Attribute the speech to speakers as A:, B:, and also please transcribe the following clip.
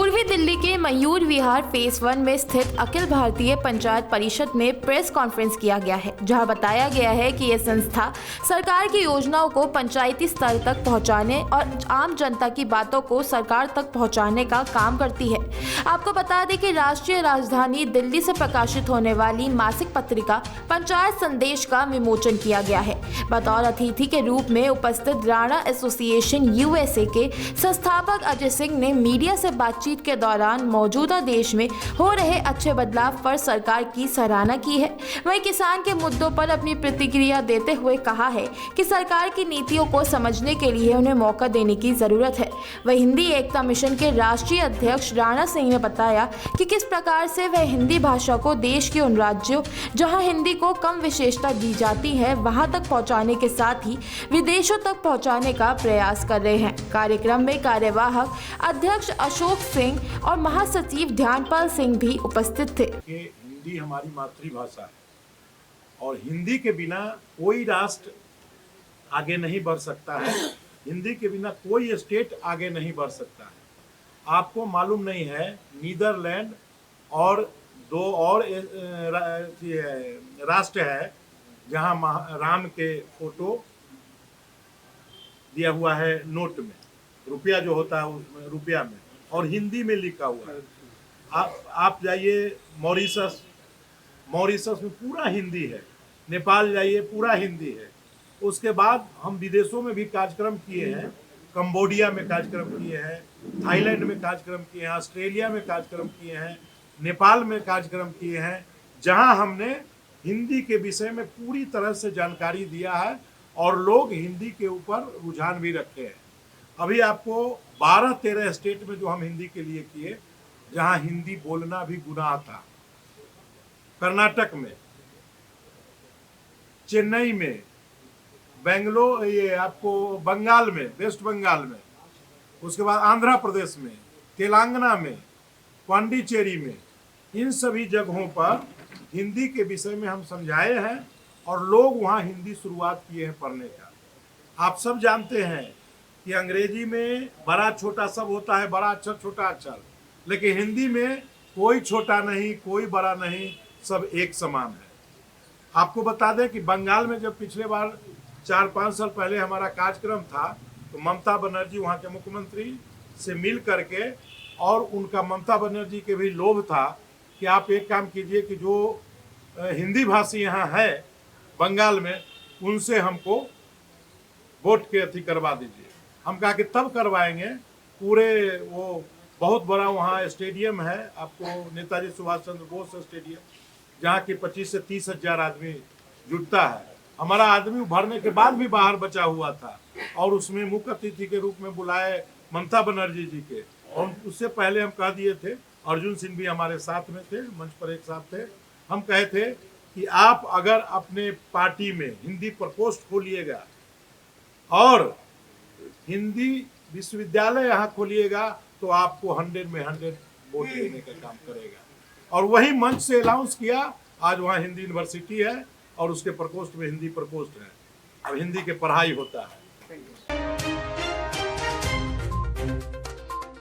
A: पूर्वी दिल्ली के मयूर विहार फेज 1 में स्थित अखिल भारतीय पंचायत परिषद में प्रेस कॉन्फ्रेंस किया गया है, जहां बताया गया है कि यह संस्था सरकार की योजनाओं को पंचायती स्तर तक पहुंचाने और आम जनता की बातों को सरकार तक पहुंचाने का काम करती है। आपको बता दें कि राष्ट्रीय राजधानी दिल्ली से प्रकाशित होने वाली मासिक पत्रिका पंचायत संदेश का विमोचन किया गया है। बतौर अतिथि के रूप में उपस्थित राणा एसोसिएशन यूएसए के संस्थापक अजय सिंह ने मीडिया से बातचीत के दौरान मौजूदा देश में हो रहे अच्छे बदलाव पर सरकार की सराहना की है। वहीं किसान के मुद्दों पर अपनी प्रतिक्रिया देते हुए कहा है कि सरकार की नीतियों को समझने के लिए उन्हें मौका देने की जरूरत है। वहीं हिंदी एकता मिशन के राष्ट्रीय अध्यक्ष राणा सिंह ने बताया कि किस प्रकार से वह हिंदी भाषा को देश के उन राज्यों जहां हिंदी को कम विशेषता दी जाती है वहां तक पहुंचाने के साथ ही विदेशों तक पहुंचाने का प्रयास कर रहे हैं। कार्यक्रम में कार्यवाहक अध्यक्ष अशोक सिंह और महासचिव ध्यानपाल सिंह भी उपस्थित थे।
B: हिंदी हमारी मातृभाषा है और हिंदी के बिना कोई राष्ट्र आगे नहीं बढ़ सकता है। हिंदी के बिना कोई स्टेट आगे नहीं बढ़ सकता है। आपको मालूम नहीं है, नीदरलैंड और दो और राष्ट्र है जहां राम के फोटो दिया हुआ है नोट में, रुपया जो होता है उसमें रुपया में, और हिंदी में लिखा हुआ है। आप जाइए मॉरिशस में पूरा हिंदी है, नेपाल जाइए पूरा हिंदी है। उसके बाद हम विदेशों में भी कार्यक्रम किए हैं, कंबोडिया में कार्यक्रम किए हैं, थाईलैंड में कार्यक्रम किए हैं, ऑस्ट्रेलिया में कार्यक्रम किए हैं, नेपाल में कार्यक्रम किए हैं, जहां हमने हिंदी के विषय में पूरी तरह से जानकारी दिया है और लोग हिंदी के ऊपर रुझान भी रखे हैं। अभी आपको 12-13 स्टेट में जो हम हिंदी के लिए किए, जहां हिंदी बोलना भी गुनाह था, कर्नाटक में, चेन्नई में, बेंगलोर, ये आपको बंगाल में, वेस्ट बंगाल में, उसके बाद आंध्र प्रदेश में, तेलंगाना में, पांडिचेरी में, इन सभी जगहों पर हिंदी के विषय में हम समझाए हैं और लोग वहाँ हिंदी शुरुआत किए हैं पढ़ने का। आप सब जानते हैं कि अंग्रेजी में बड़ा छोटा सब होता है, बड़ा अक्षर छोटा अक्षर, लेकिन हिंदी में कोई छोटा नहीं, कोई बड़ा नहीं, सब एक समान है। आपको बता दें कि बंगाल में जब पिछले बार 4-5 साल पहले हमारा कार्यक्रम था, तो ममता बनर्जी वहाँ के मुख्यमंत्री से मिल करके, और उनका ममता बनर्जी के भी लोभ था कि आप एक काम कीजिए कि जो हिंदी भाषी यहाँ है बंगाल में, उनसे हमको वोट के अथी करवा दीजिए। हम कहा कि तब करवाएंगे। पूरे वो बहुत बड़ा वहाँ स्टेडियम है, आपको नेताजी सुभाष चंद्र बोस स्टेडियम, जहाँ की 25 से 30 हजार आदमी जुटता है। हमारा आदमी भरने के बाद भी बाहर बचा हुआ था और उसमें मुख्य अतिथि के रूप में बुलाए ममता बनर्जी जी के, और उससे पहले हम कह दिए थे, अर्जुन सिंह भी हमारे साथ में थे, मंच पर एक साथ थे। हम कहे थे कि आप अगर अपने पार्टी में हिंदी प्रकोष्ठ खोलिएगा और हिंदी विश्वविद्यालय यहाँ खोलिएगा, तो आपको 100 में 100 वोट देने का काम करेगा। और वही मंच से अनाउंस किया। आज वहाँ हिंदी यूनिवर्सिटी है और उसके प्रकोष्ठ में हिंदी प्रकोष्ठ है। अब हिंदी के पढ़ाई होता है।